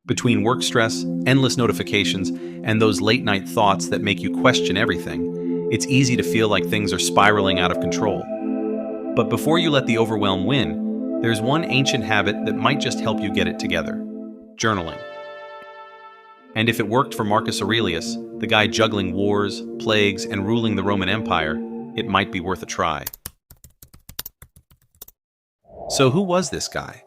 Between work stress, endless notifications, and those late-night thoughts that make you question everything, it's easy to feel like things are spiraling out of control. But before you let the overwhelm win, there's one ancient habit that might just help you get it together: journaling. And if it worked for Marcus Aurelius, the guy juggling wars, plagues, and ruling the Roman Empire, it might be worth a try. So who was this guy?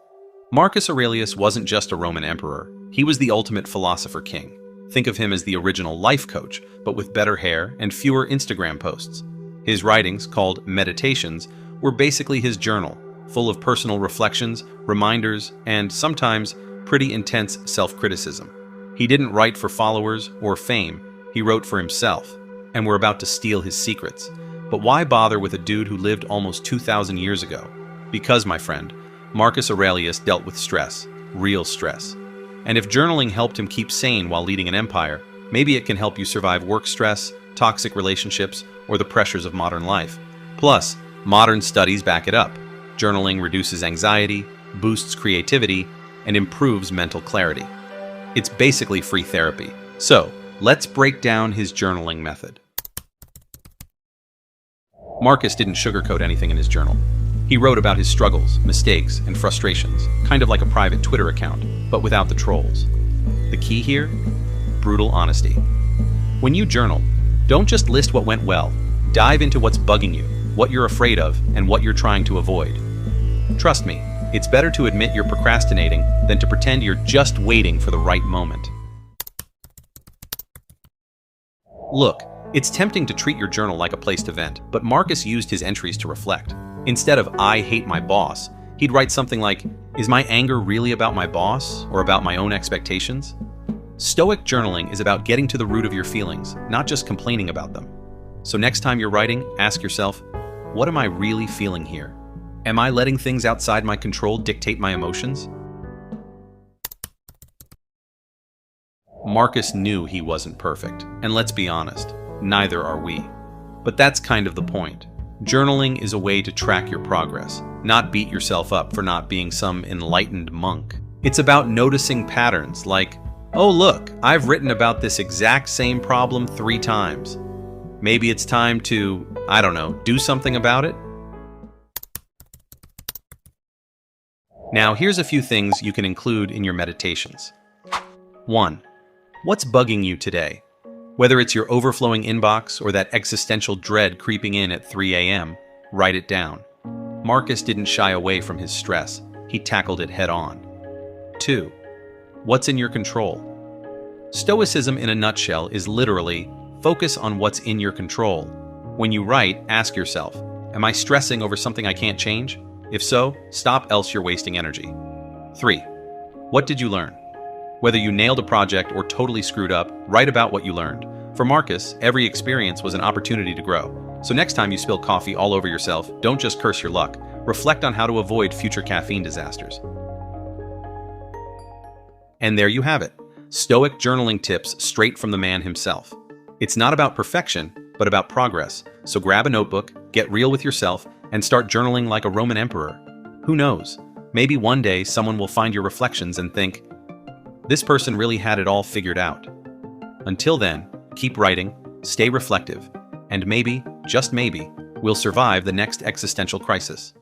Marcus Aurelius wasn't just a Roman emperor. He was the ultimate philosopher king. Think of him as the original life coach, but with better hair and fewer Instagram posts. His writings, called Meditations, were basically his journal, full of personal reflections, reminders, and sometimes pretty intense self-criticism. He didn't write for followers or fame, he wrote for himself, and we're about to steal his secrets. But why bother with a dude who lived almost 2,000 years ago? Because, my friend, Marcus Aurelius dealt with stress, real stress. And if journaling helped him keep sane while leading an empire, maybe it can help you survive work stress, toxic relationships, or the pressures of modern life. Plus, modern studies back it up. Journaling reduces anxiety, boosts creativity, and improves mental clarity. It's basically free therapy. So, let's break down his journaling method. Marcus didn't sugarcoat anything in his journal. He wrote about his struggles, mistakes, and frustrations, kind of like a private Twitter account, but without the trolls. The key here? Brutal honesty. When you journal, don't just list what went well. Dive into what's bugging you, what you're afraid of, and what you're trying to avoid. Trust me, it's better to admit you're procrastinating than to pretend you're just waiting for the right moment. Look, it's tempting to treat your journal like a place to vent, but Marcus used his entries to reflect. Instead of "I hate my boss," he'd write something like, "Is my anger really about my boss or about my own expectations?" Stoic journaling is about getting to the root of your feelings, not just complaining about them. So next time you're writing, ask yourself, what am I really feeling here? Am I letting things outside my control dictate my emotions? Marcus knew he wasn't perfect, and let's be honest, neither are we. But that's kind of the point. Journaling is a way to track your progress, not beat yourself up for not being some enlightened monk. It's about noticing patterns like, oh look, I've written about this exact same problem 3 times. Maybe it's time to, I don't know, do something about it? Now here's a few things you can include in your meditations. 1. What's bugging you today? Whether it's your overflowing inbox or that existential dread creeping in at 3 a.m., write it down. Marcus didn't shy away from his stress. He tackled it head on. 2. What's in your control? Stoicism in a nutshell is literally focus on what's in your control. When you write, ask yourself, am I stressing over something I can't change? If so, stop, else you're wasting energy. 3. What did you learn? Whether you nailed a project or totally screwed up, write about what you learned. For Marcus, every experience was an opportunity to grow. So next time you spill coffee all over yourself, don't just curse your luck. Reflect on how to avoid future caffeine disasters. And there you have it. Stoic journaling tips straight from the man himself. It's not about perfection, but about progress. So grab a notebook, get real with yourself, and start journaling like a Roman emperor. Who knows? Maybe one day someone will find your reflections and think, this person really had it all figured out. Until then, keep writing, stay reflective, and maybe, just maybe, we'll survive the next existential crisis.